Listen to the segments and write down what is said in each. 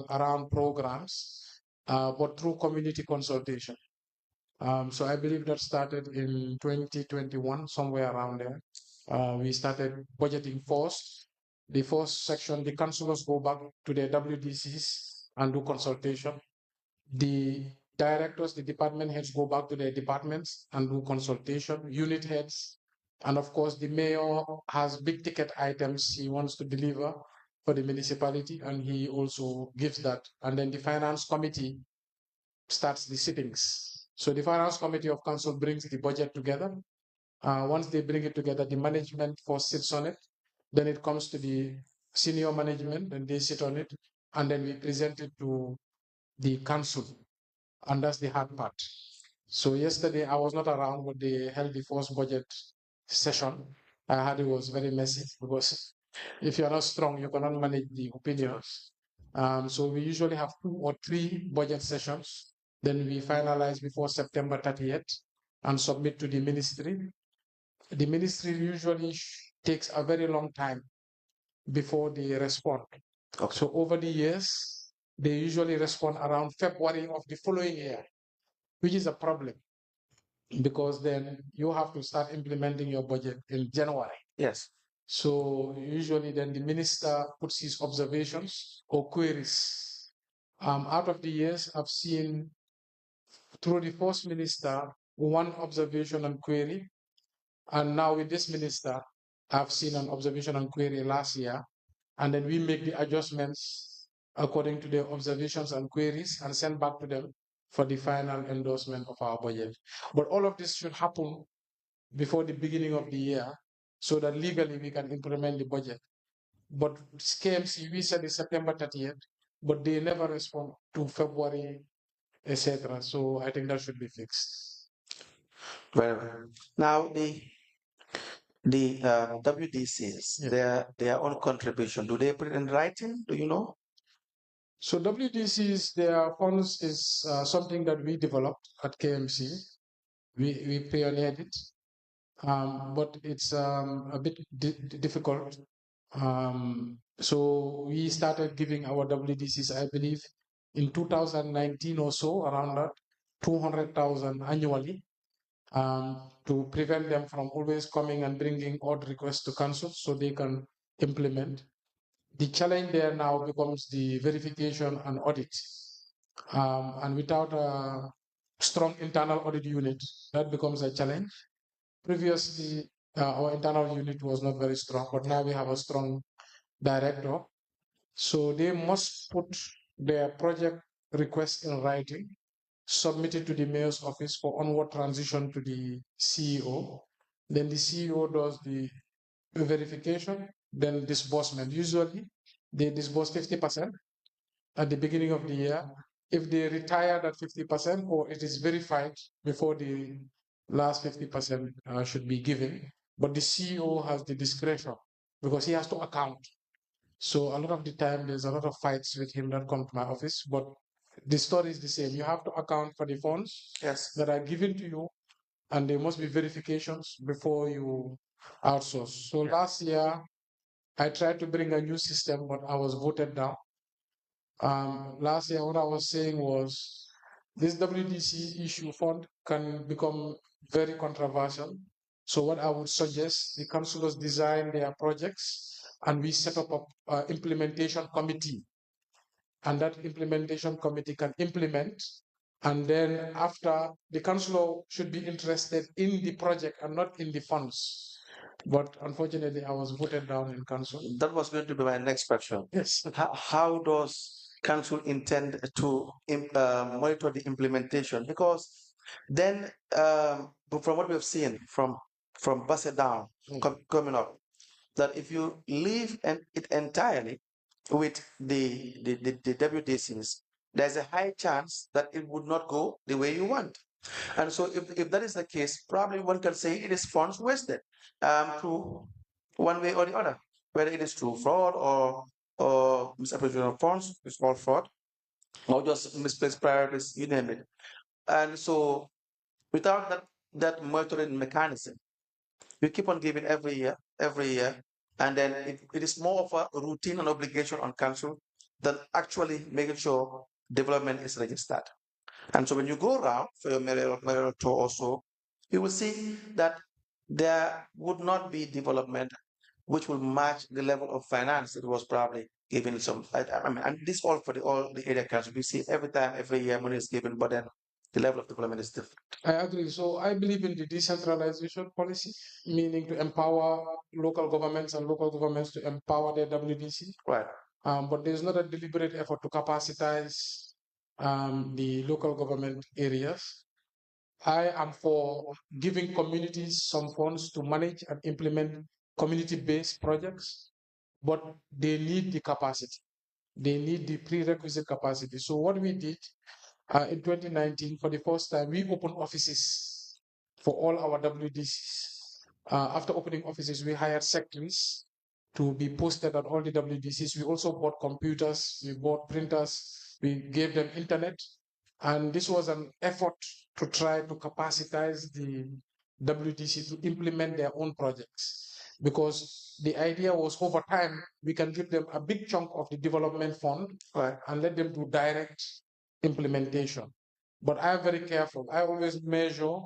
around programs, but through community consultation. So I believe that started in 2021, somewhere around there. We started budgeting first. The first section, the councillors go back to their WDCs and do consultation. The directors, the department heads go back to their departments and do consultation, unit heads. And of course, the mayor has big ticket items he wants to deliver for the municipality, and he also gives that. And then the finance committee starts the sittings. So the finance committee of council brings the budget together. Once they bring it together, the management first sits on it. Then it comes to the senior management, and they sit on it. And then we present it to the council. And that's the hard part. So yesterday I was not around, but they held the first budget session. I heard it was very messy because if you're not strong, you cannot manage the opinions. So we usually have 2 or 3 budget sessions. Then we finalize before September 30th and submit to the ministry. The ministry usually takes a very long time before they respond. Okay. So over the years, they usually respond around February of the following year, which is a problem because then you have to start implementing your budget in January. Yes. So usually then the minister puts his observations or queries. Out of the years, I've seen through the first minister, 1 observation and query. And now with this minister, I've seen an observation and query last year. And then we make the adjustments according to their observations and queries and send back to them for the final endorsement of our budget. But all of this should happen before the beginning of the year so that legally we can implement the budget. But KMC, we said it's September 30th, but they never respond to February, etc. So I think that should be fixed. Very well. Now the WDCs, Yeah. their own contribution, do they put it in writing? Do you know? So WDCs, their funds is something that we developed at KMC. We pioneered it, but it's a bit difficult. So we started giving our WDCs, I believe, in 2019 or so, around that, 200,000 annually, to prevent them from always coming and bringing odd requests to council so they can implement. The challenge there now becomes the verification and audit. And without a strong internal audit unit, that becomes a challenge. Previously, our internal unit was not very strong, but now we have a strong director. So they must put their project request in writing, submit it to the mayor's office for onward transition to the CEO. Then the CEO does the verification, then disbursement. Usually, they disburse 50% at the beginning of the year. If they retire that 50% or it is verified before the last 50% should be given, but the CEO has the discretion because he has to account. So a lot of the time, there's a lot of fights with him that come to my office, but the story is the same. You have to account for the funds Yes. that are given to you, and there must be verifications before you outsource. So last year, I tried to bring a new system, but I was voted down. Last year, what I was saying was this WDC issue fund can become very controversial. So what I would suggest, the councillors design their projects and we set up a implementation committee. And that implementation committee can implement. And then after, the councillor should be interested in the project and not in the funds. But unfortunately, I was voted down in council. That was going to be my next question. Yes. How does council intend to monitor the implementation? Because then, from what we have seen from Basset down coming up, that if you leave it entirely with the WDCs, there's a high chance that it would not go the way you want. And so if that is the case, probably one can say it is funds wasted through one way or the other, whether it is through fraud or misappropriation of funds, it's all fraud, or just misplaced priorities, you name it. And so without that monitoring mechanism, you keep on giving every year, and then it is more of a routine and obligation on council than actually making sure development is registered. And so when you go around for your mayoral tour also, you will see that there would not be development which will match the level of finance that was probably given some. I mean, and this all for all the area council. We see every time, every year money is given, but then the level of development is different. I agree. So I believe in the decentralization policy, meaning to empower local governments and local governments to empower their WDC. Right. But there's not a deliberate effort to capacitize the local government areas. I am for giving communities some funds to manage and implement community-based projects, but they need the capacity. They need the prerequisite capacity. So what we did in 2019, for the first time, we opened offices for all our WDCs. After opening offices, we hired secretaries to be posted at all the WDCs. We also bought computers, we bought printers, we gave them internet. And this was an effort to try to capacitize the WDC to implement their own projects. Because the idea was over time, we can give them a big chunk of the development fund, right, and let them do direct implementation. But I am very careful. I always measure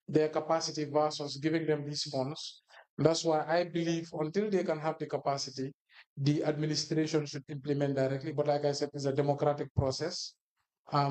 their capacity versus giving them these funds. That's why I believe until they can have the capacity, the administration should implement directly. But like I said, it's a democratic process.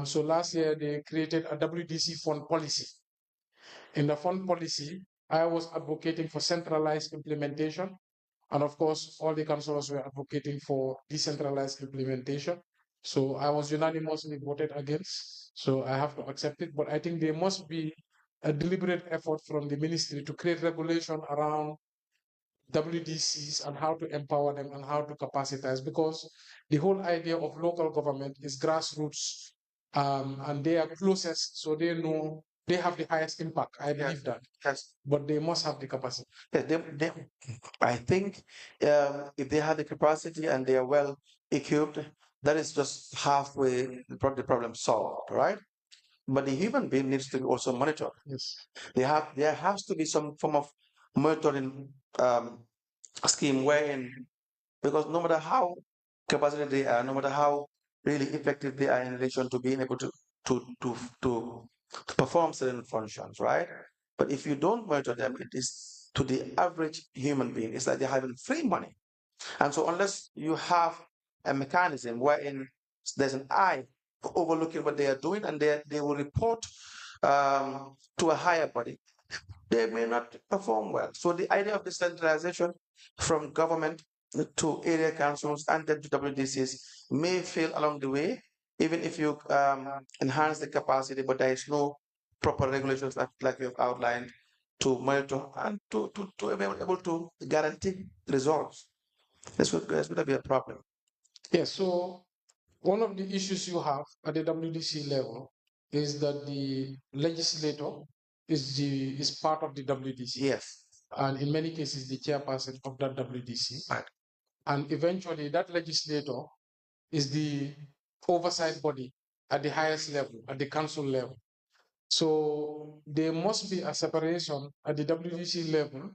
So last year they created a WDC fund policy. In the fund policy, I was advocating for centralized implementation. And of course, all the councillors were advocating for decentralized implementation. So I was unanimously voted against. So I have to accept it. But I think there must be a deliberate effort from the ministry to create regulation around WDCs and how to empower them and how to capacitize, because the whole idea of local government is grassroots, and they are closest, so they know they have the highest impact. I believe that. Yes. But they must have the capacity. Yeah, I think if they have the capacity and they are well equipped, that is just halfway the problem solved, right? But the human being needs to be also monitored. Yes. There has to be some form of monitoring scheme wherein, because no matter how capacity they are, no matter how really effective they are in relation to being able to to to, to perform certain functions, right? But if you don't monitor them, it is to the average human being, it's like they're having free money. And so unless you have a mechanism wherein there's an eye overlooking what they are doing, and they will report to a higher body, they may not perform well. So the idea of decentralization from government to area councils and then to WDCs may fail along the way, even if you enhance the capacity, but there is no proper regulations like you have outlined to monitor and to be able to guarantee results. This would be a problem. Yes. So one of the issues you have at the WDC level is that the legislator is part of the WDC, Yes. and in many cases the chairperson of that WDC. Right. And eventually that legislator is the oversight body at the highest level, at the council level. So there must be a separation at the WDC level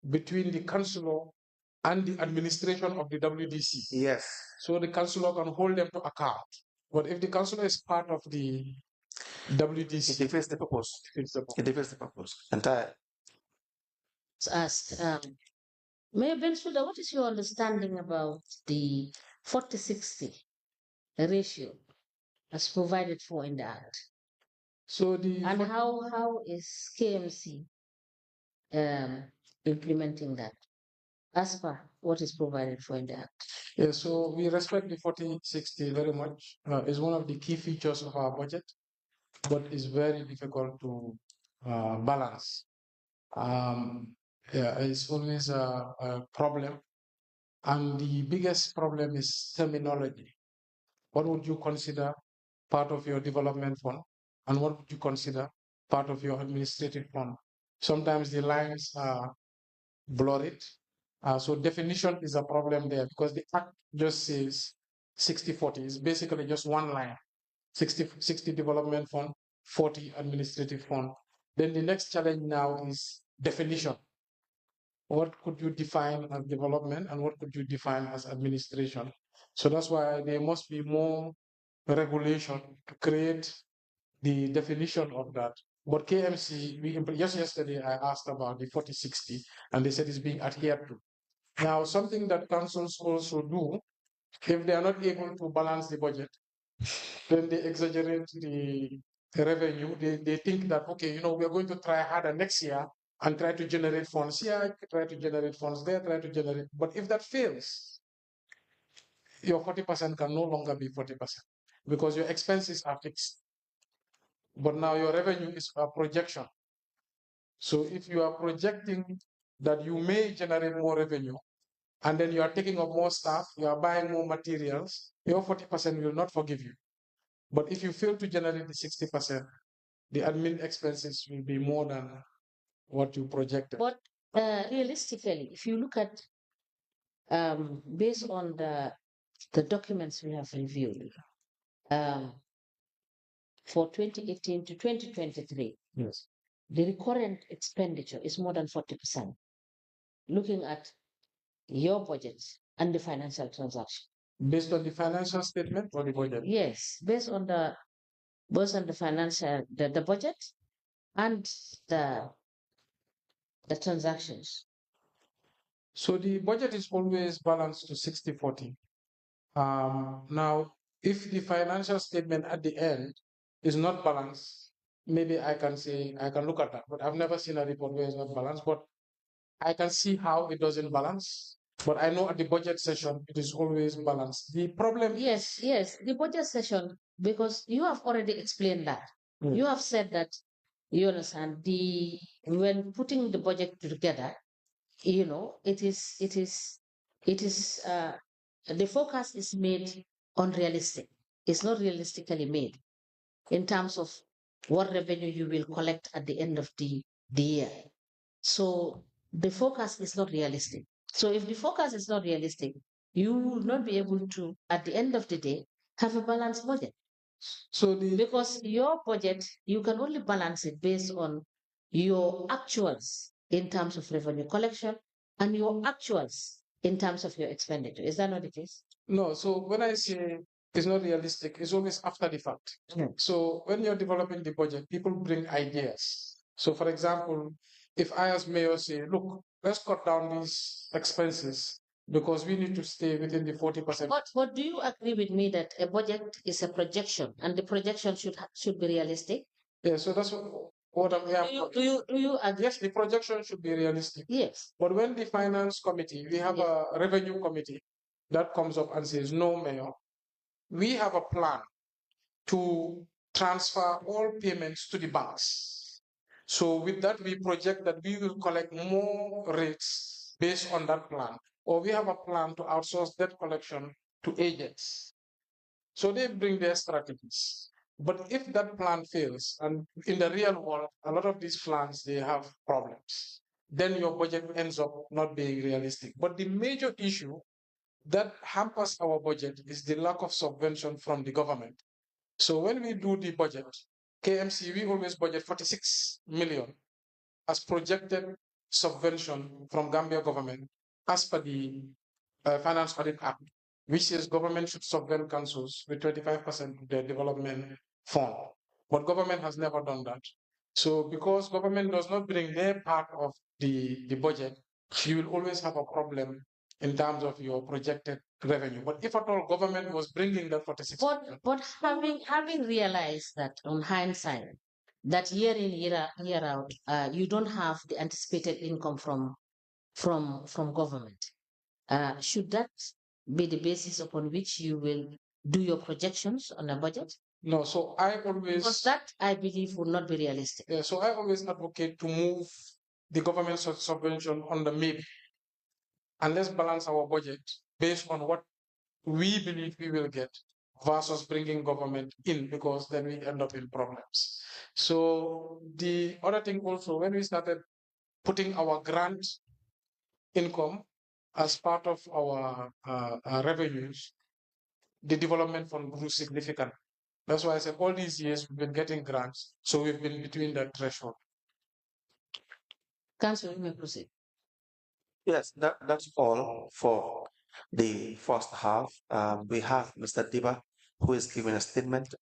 between the councillor and the administration of the WDC. Yes. So the councillor can hold them to account. But if the councillor is part of the It WDC, defeats the purpose. it's the It defeats the purpose entirely. Asked, Mayor Bensouda, what is your understanding about the 40-60 ratio as provided for in the Act? So the And how is KMC implementing that as per what is provided for in the Act? yeah, so we respect the 40-60 very much. It's one of the key features of our budget, but it's very difficult to balance. Yeah, it's always a problem. And the biggest problem is terminology. What would you consider part of your development fund? And what would you consider part of your administrative fund? Sometimes the lines are blurred. So definition is a problem there because the act just says 60-40. It's basically just one line. 60 development fund, 40 administrative fund. Then the next challenge now is definition. What could you define as development and what could you define as administration? So that's why there must be more regulation to create the definition of that. But KMC, just yesterday I asked about the 40/60, and they said it's being adhered to. Now, something that councils also do, if they are not able to balance the budget, then they exaggerate the revenue. They think that, okay, we are going to try harder next year and try to generate funds here, try to generate funds there, try to generate. But if that fails, your 40% can no longer be 40% because your expenses are fixed. But now your revenue is a projection. So if you are projecting that you may generate more revenue, and then you are taking up more staff, you are buying more materials, your 40% will not forgive you. But if you fail to generate the 60%, the admin expenses will be more than what you projected. But realistically, if you look at based on the documents we have reviewed um, for 2018 to 2023, Yes. the recurrent expenditure is more than 40%. Looking at your budget and the financial transaction. Based on the financial statement or the budget? Yes, based on the financial the budget and the transactions. So the budget is always balanced to 60/40. Now, if the financial statement at the end is not balanced, maybe I can say I can look at that, but I've never seen a report where it's not balanced. But I can see how it doesn't balance. But I know at the budget session it is always balanced. The problem Yes, the budget session, because you have already explained that. You have said that you understand when putting the budget together, it is the forecast is made unrealistic. It's not realistically made in terms of what revenue you will collect at the end of the year. So the forecast is not realistic. So if the forecast is not realistic, you will not be able to, at the end of the day, have a balanced budget. So because your budget, you can only balance it based on your actuals in terms of revenue collection and your actuals in terms of your expenditure. Is that not the case? No, so when I say it's not realistic, it's always after the fact. So when you're developing the budget, people bring ideas. So for example, if I as mayor say, look, let's cut down these expenses because we need to stay within the 40%. But do you agree with me that a budget is a projection and the projection should be realistic? Yeah, so that's what I'm here. Do you agree? Yes, the projection should be realistic. Yes. But when the finance committee, we have a revenue committee that comes up and says, no, mayor, we have a plan to transfer all payments to the banks. So with that, we project that we will collect more rates based on that plan. Or we have a plan to outsource debt collection to agents. So they bring their strategies. But if that plan fails, and in the real world, a lot of these plans, they have problems, then your budget ends up not being realistic. But the major issue that hampers our budget is the lack of subvention from the government. So when we do the budget, KMC, we always budget 46 million as projected subvention from Gambia government as per the Finance Audit Act, which says government should subvent councils with 25% of their development fund. But government has never done that. So because government does not bring their part of the budget, you will always have a problem in terms of your projected revenue. But if at all government was bringing that 46, but having realized that on hindsight, that year in year out, you don't have the anticipated income from government. Should that be the basis upon which you will do your projections on a budget? No, so I always, because that I believe would not be realistic. Yeah, so I always advocate to move the government subvention on the maybe, and let's balance our budget based on what we believe we will get versus bringing government in, because then we end up in problems. So the other thing also, when we started putting our grant income as part of our revenues, the development fund grew significantly. That's why I said all these years we've been getting grants, so we've been between that threshold. Council, you may proceed. Yes, that's all for the first half. We have Mr. Diba, who is giving a statement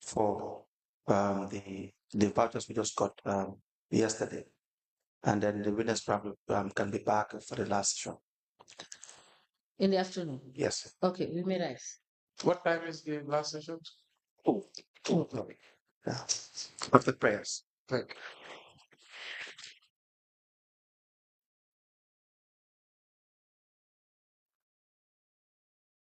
for the vouchers we just got yesterday. And then the winners probably can be back for the last show. In the afternoon. Yes. Okay, we may rise. What time is the last session? Yeah. After prayers. Like